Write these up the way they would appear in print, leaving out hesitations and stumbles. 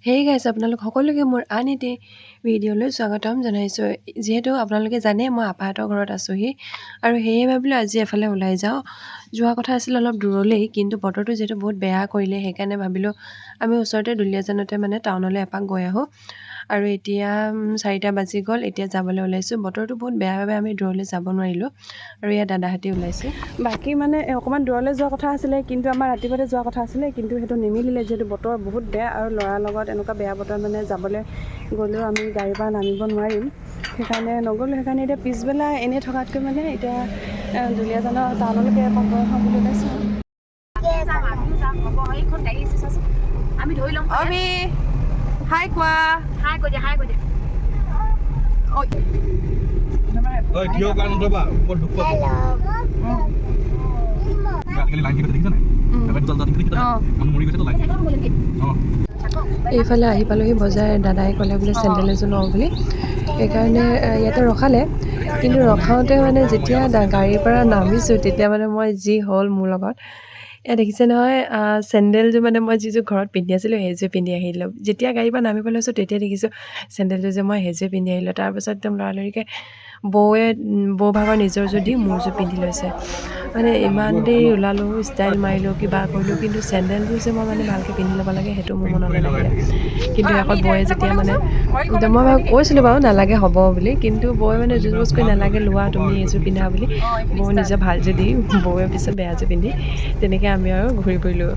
হেই গাইছ আপোনালোক সকলোকে মোৰ আন এটি ভিডিঅ'লৈ স্বাগতম জনাইছোঁ। যিহেতু আপোনালোকে জানে মই আপাহঁতৰ ঘৰত আছোঁহি আৰু সেয়ে ভাবিলোঁ আজি এফালে ওলাই যাওঁ। যোৱা কথা আছিল অলপ দূৰলৈ, কিন্তু বতৰটো যিহেতু বহুত বেয়া কৰিলে সেইকাৰণে ভাবিলোঁ আমি ওচৰতে দুলীয়াজানতে মানে টাউনলৈ এপাক গৈ আহোঁ। আৰু এতিয়া 4টা বাজি গ'ল, এতিয়া যাবলৈ ওলাইছোঁ। বতৰটো বহুত বেয়া বাবে আমি দূৰলৈ যাব নোৱাৰিলোঁ আৰু ইয়াত দাদাহঁতি ওলাইছে। বাকী মানে অকণমান দূৰলৈ যোৱা কথা আছিলে, কিন্তু আমাৰ ৰাতিপুৱাতে যোৱা কথা আছিলে, কিন্তু সেইটো নিমিলিলে যিহেতু বতৰ বহুত বেয়া আৰু ল'ৰাৰ লগত এনেকুৱা বেয়া বতৰ মানে যাবলৈ গ'লেও আমি গাড়ীৰ পৰা নামিব নোৱাৰিম, সেইকাৰণে নগ'লোঁ। সেইকাৰণে এতিয়া পিছবেলা এনেই থকাতকৈ মানে এতিয়া দুলীয়াজানৰ টাউনলৈকে এপাক গৈ আহোঁ বুলি ওলাইছোঁ। আমি ধৰি ল'ম। আমি হাই কোৱা, হাই কৈ দিয়া, হাই কৈ দিয়া। ঐ কিয় গান ৰবা ওপৰত দুখ পাব। এইফালে আহি পালোহি বজাৰ। দাদাই ক'লে বোলে চেণ্ডেল এযোৰ লওঁ বুলি, সেইকাৰণে ইয়াতে ৰখালে। কিন্তু ৰখাওঁতে মানে যেতিয়া গাড়ীৰ পৰা নামিছোঁ তেতিয়া মানে মই যি হ'ল মোৰ লগত, এয়া দেখিছে নহয়, চেণ্ডেলযোৰ মানে মই যিযোৰ ঘৰত পিন্ধি আছিলোঁ সেইযোৰ পিন্ধি আহিলোঁ। যেতিয়া গাড়ীৰ পৰা নামিব লৈছোঁ তেতিয়া দেখিছোঁ চেণ্ডেলযোৰ যে মই সেইযোৰ পিন্ধি আহিলোঁ। তাৰপিছত একদম লৰালৰিকৈ বৌ ভাগৰ নিজৰযোৰ দি মোৰযোৰ পিন্ধি লৈছে। মানে ইমান দেৰি ওলালোঁ, ষ্টাইল মাৰিলোঁ, কিবা কৰিলোঁ, কিন্তু চেণ্ডেলযোৰ যে মই মানে ভালকৈ পিন্ধি ল'ব লাগে সেইটো মোৰ মনলৈ নাহিলে। কিন্তু আকৌ বৌয়ে যেতিয়া মানে মই বাৰু কৈছিলোঁ বাৰু নালাগে হ'ব বুলি, কিন্তু বৌয়ে মানে জোৰ জবজ কৰি নালাগে লোৱা তুমি এইযোৰ পিন্ধা বুলি, বৌ নিজৰ ভালযোৰ দি বৌয়ে পিছত বেয়াযোৰ পিন্ধি তেনেকৈ আমি আৰু ঘূৰি ফুৰিলোঁ।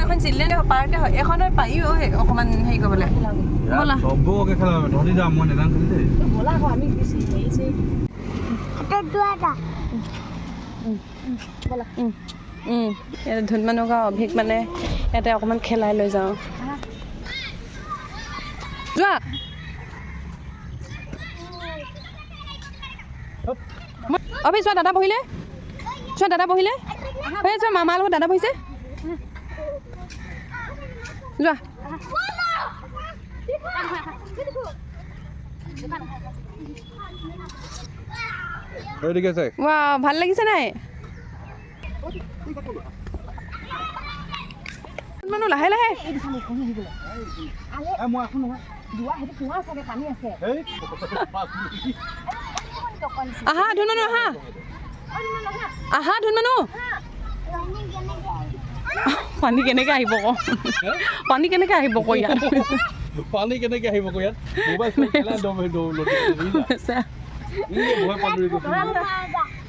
এখন চিল্ড্ৰেন পাৰ্কে হয়, এখন পাৰিও অকণমান হেৰি কৰিবলৈ। ব'লা ইয়াতে ধুনমানগা অভিক মানে ইয়াতে অকণমান খেলাই লৈ যাওঁ। যোৱা অভি, চোৱা দাদা বহিলে, চোৱা দাদা বহিলে, চোৱা মামাৰ লগত দাদা বহিছে, যোৱা। ভাল লাগিছে নাই? মানুহ লাহে লাহে আহা ধুন মানুহ, আহা আহা ধুন মানুহ। পানী কেনেকৈ আহিব ক, পানী কেনেকৈ আহিব ক ইয়াত, পানী কেনেকৈ আহিব ক ইয়াত।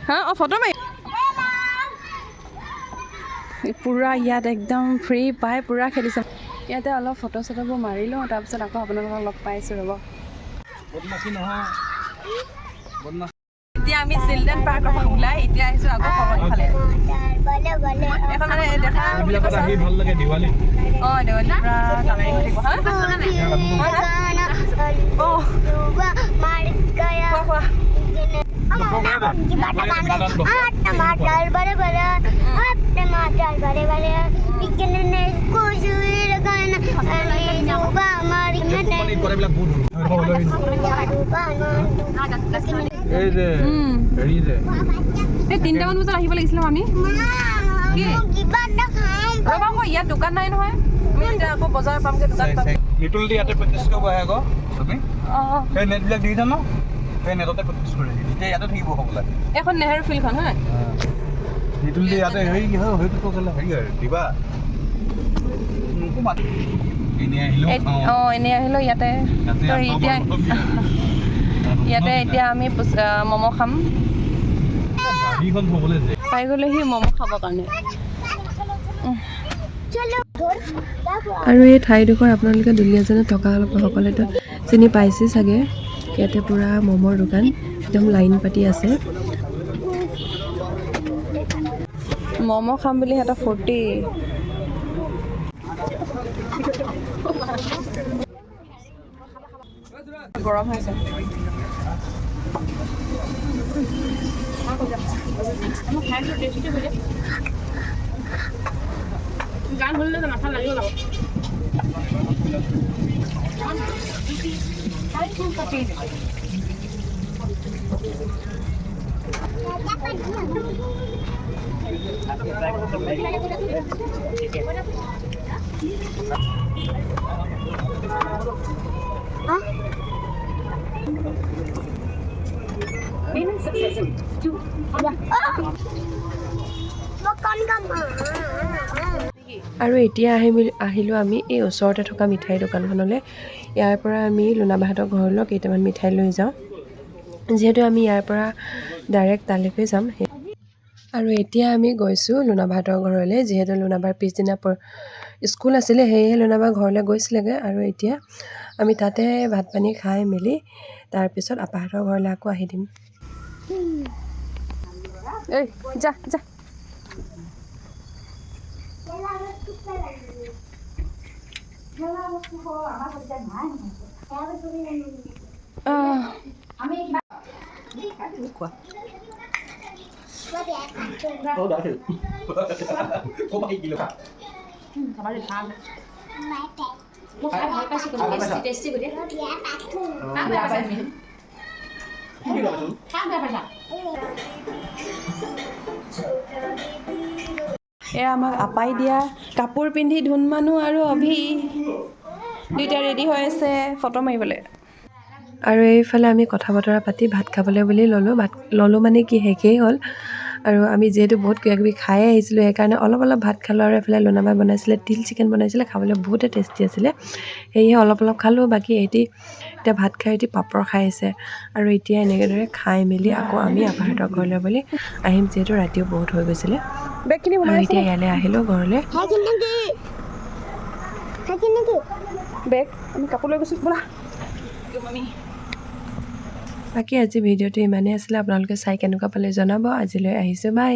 হা ফটো মাৰি পূৰা ইয়াত একদম ফ্ৰী পাই পূৰা খেলিছে। ইয়াতে অলপ ফটো চটোবোৰ মাৰি লওঁ, তাৰপিছত আকৌ আপোনালোকক লগ পাইছোঁ ৰ'ব। এতিয়া আমি চিলড্ৰেন পাৰ্কৰ পৰা ওলাই এতিয়া আহিছোঁ আকৌ ফালে। এখন মানে দেখা ভাল লাগে দেৱালী। অঁ দেৱালী পূৰা কালাৰিং হৈ থাকিব। এই 3টামান বজাত আহিব লাগিছিলে আমি। ৰ'বা আকৌ ইয়াত দোকান নাই নহয়, আমি এতিয়া আকৌ বজাৰ পামগৈ, দোকান পাম। লিটুল ইয়াতে প্ৰেক্টিছ কৰিব আহে আকৌ তুমি। সেই নেটবিলাক দি দিছা ন, সেই নেটতে প্ৰেক্টিছ কৰে এতিয়া ইয়াতে থাকিব হ'বলা। এখন নেহেৰু ফিল্ডখন হয় লিটুল ইয়াতে হেৰি হয়তো ক'লে হেৰি দিবা এনেই আহিলোঁ ইয়াতে। ইয়াতে এতিয়া আমি ম'ম' খাম, পাই গ'লেহি ম'ম' খাবৰ কাৰণে। আৰু এই ঠাইডোখৰ আপোনালোকে দুলীয়াজানত থকা সকলোতো চিনি পাইছে চাগে। ইয়াতে পূৰা ম'মৰ দোকান, একদম লাইন পাতি আছে। ম'ম' খাম বুলি সিহঁতৰ ফূৰ্তি। গৰম হৈছে। গান শুনিলে মাথা লাগিব যাব। আৰু এতিয়া আহিলোঁ আমি এই ওচৰতে থকা মিঠাই দোকানখনলৈ। ইয়াৰ পৰা আমি লোনাবাহঁতৰ ঘৰলৈ কেইটামান মিঠাই লৈ যাওঁ, যিহেতু আমি ইয়াৰ পৰা ডাইৰেক্ট তালৈকে যাম। আৰু এতিয়া আমি গৈছোঁ লোনাবাহঁতৰ ঘৰলৈ, যিহেতু লোনাবাৰ পিছদিনা স্কুল আছিলে, সেয়েহে লোনাবাৰ ঘৰলৈ গৈছিলেগৈ। আৰু এতিয়া আমি তাতে ভাত পানী খাই মেলি তাৰপিছত আপাহঁতৰ ঘৰলৈ আকৌ আহি দিম। এই যা যা। এয়া আমাক আপাই দিয়া কাপোৰ পিন্ধি ধুন মানুহ আৰু অভি দুইটা ৰেডি হৈ আছে ফটো মাৰিবলৈ। আৰু এইফালে আমি কথা বতৰা পাতি ভাত খাবলৈ বুলি ল'লোঁ মানে কি শেষেই হ'ল। আৰু আমি যিহেতু বহুত কিবাকিবি খাই আহিছিলোঁ, সেইকাৰণে অলপ ভাত খালোঁ। আৰু এইফালে লোনাবাই বনাইছিলে তিল চিকেন বনাইছিলে, খাবলৈ বহুতে টেষ্টি আছিলে, সেয়েহে অলপ খালোঁ। বাকী এতিয়া ভাত খাই পাপৰ খাই আছে। আৰু এতিয়া এনেদৰে খাই মেলি আকৌ আমি আপাহঁতৰ ঘৰলৈ বুলি আহিম, যিহেতু ৰাতিও বহুত হৈ গৈছিলে। আৰু এতিয়া ইয়ালৈ আহিলোঁ ঘৰলৈ। বেগ আমি কাপোৰ লৈ গৈছোঁ বোলা। বাকী আজি ভিডিঅ'টো ইমানেই আছিলে। আপোনালোকে চাই কেনেকুৱা পালে জনাব। আজিলৈ আহিছোঁ, বাই।